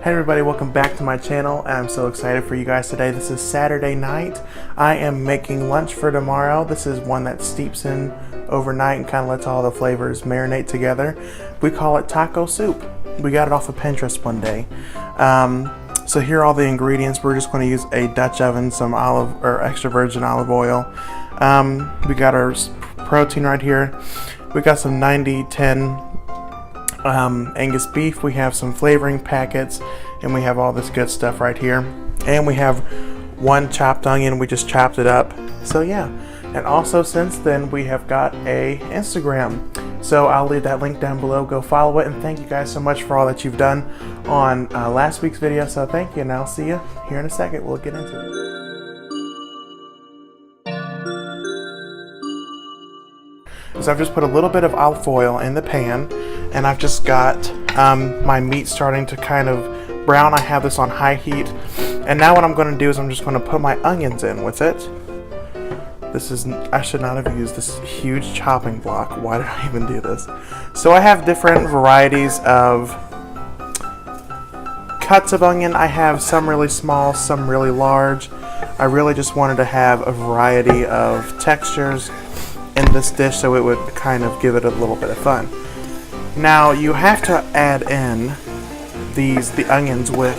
Hey everybody, welcome back to my channel. I'm so excited for you guys today. This is Saturday night. I am making lunch for tomorrow. This is one that steeps in overnight and kind of lets all the flavors marinate together. We call it taco soup. We got it off of Pinterest one day. So here are all the ingredients. We're just going to use a Dutch oven, some extra virgin olive oil. We got our protein right here. We got some 90-10 Angus beef. We have some flavoring packets, and we have all this good stuff right here. And we have one chopped onion. We just chopped it up. So yeah, and also since then we have got a Instagram. So I'll leave that link down below. Go follow it, and thank you guys so much for all that you've done on last week's video. So thank you, and I'll see you here in a second. We'll get into it. So I've just put a little bit of olive oil in the pan, and I've just got my meat starting to kind of brown. I have this on high heat, and now what I'm going to do is I'm just going to put my onions in with it. I should not have used this huge chopping block. Why did I even do this? So I have different varieties of cuts of onion. I have some really small, some really large. I really just wanted to have a variety of textures in this dish, so it would kind of give it a little bit of fun. Now you have to add in the onions with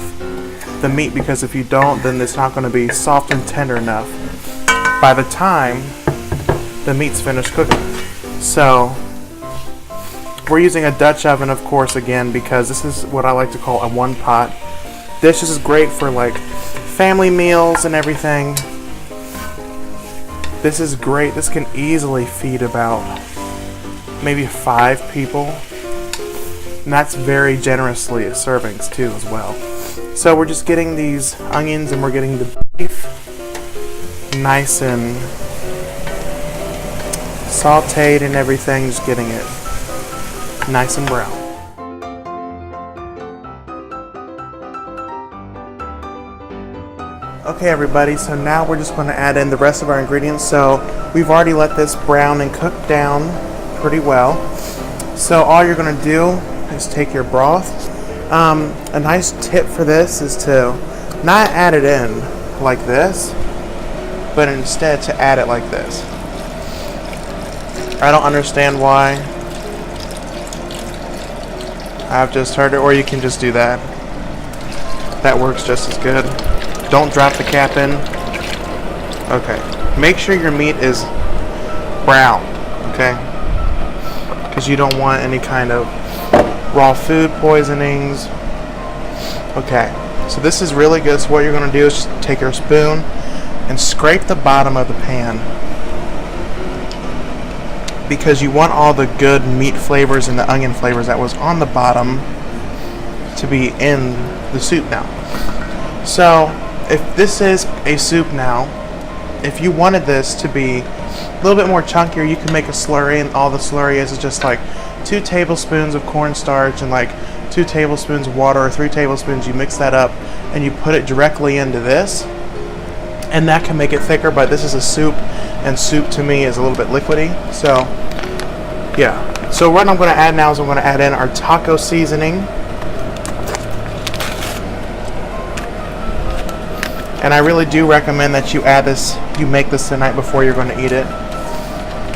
the meat, because if you don't, then it's not going to be soft and tender enough by the time the meat's finished cooking. So we're using a Dutch oven, of course, again, because this is what I like to call a one pot dish. This is great for like family meals and everything. This is great. This can easily feed about maybe 5 people. And that's very generously as servings too as well. So we're just getting these onions, and we're getting the beef nice and sauteed and everything, just getting it nice and brown. Okay everybody, so now we're just going to add in the rest of our ingredients. So we've already let this brown and cook down pretty well. So all you're going to do is take your broth. A nice tip for this is to not add it in like this, but instead to add it like this. I don't understand why. I've just heard it, or you can just do that. That works just as good. Don't drop the cap in. Okay. Make sure your meat is brown, okay? Because you don't want any kind of raw food poisonings. Okay. So this is really good. So what you're going to do is just take your spoon and scrape the bottom of the pan, because you want all the good meat flavors and the onion flavors that was on the bottom to be in the soup now. So if this is a soup now, if you wanted this to be a little bit more chunkier, you can make a slurry, and all the slurry is just like 2 tablespoons of cornstarch and like 2 tablespoons of water, or 3 tablespoons. You mix that up and you put it directly into this, and that can make it thicker. But this is a soup, and soup to me is a little bit liquidy. So yeah, so what I'm going to add now is I'm going to add in our taco seasoning. And I really do recommend that you add this, you make this the night before you're going to eat it,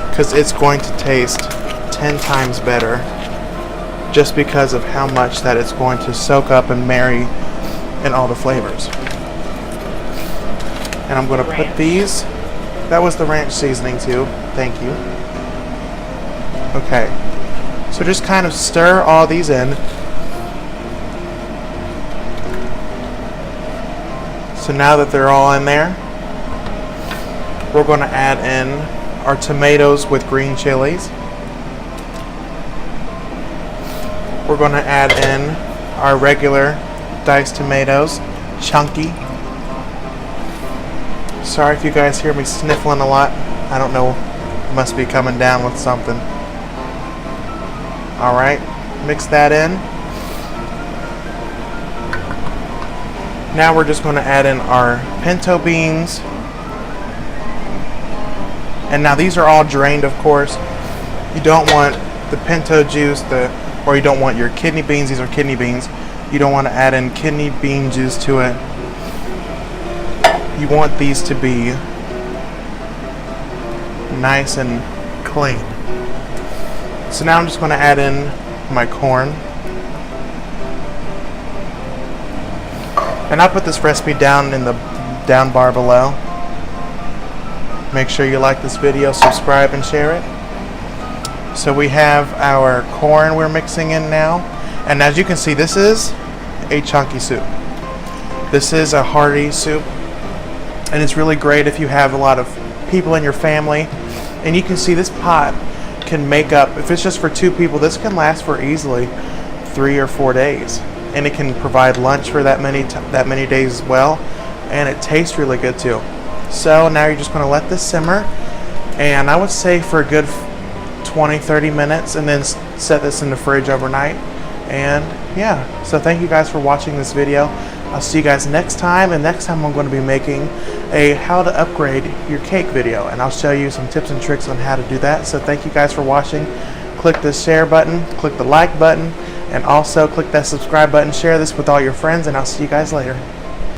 because it's going to taste 10 times better, just because of how much that it's going to soak up and marry in all the flavors. And I'm going to put these, that was the ranch seasoning too, thank you. Okay, so just kind of stir all these in. So now that they're all in there, we're going to add in our tomatoes with green chilies. We're going to add in our regular diced tomatoes, chunky. Sorry if you guys hear me sniffling a lot. I don't know, must be coming down with something. Alright, mix that in. Now we're just going to add in our pinto beans. And now these are all drained, of course. You don't want the pinto juice, or you don't want your kidney beans. These are kidney beans. You don't want to add in kidney bean juice to it. You want these to be nice and clean. So now I'm just going to add in my corn. And I'll put this recipe down in the down bar below. Make sure you like this video, subscribe, and share it. So we have our corn we're mixing in now. And as you can see, this is a chunky soup. This is a hearty soup. And it's really great if you have a lot of people in your family. And you can see this pot can make up, if it's just for 2 people, this can last for easily 3 or 4 days. And it can provide lunch for that many days as well. And it tastes really good too. So now you're just going to let this simmer. And I would say for a good 20-30 minutes, and then set this in the fridge overnight. And yeah, so thank you guys for watching this video. I'll see you guys next time, and next time I'm going to be making a how to upgrade your cake video, and I'll show you some tips and tricks on how to do that. So thank you guys for watching. Click the share button, click the like button, and also click that subscribe button. Share this with all your friends, and I'll see you guys later.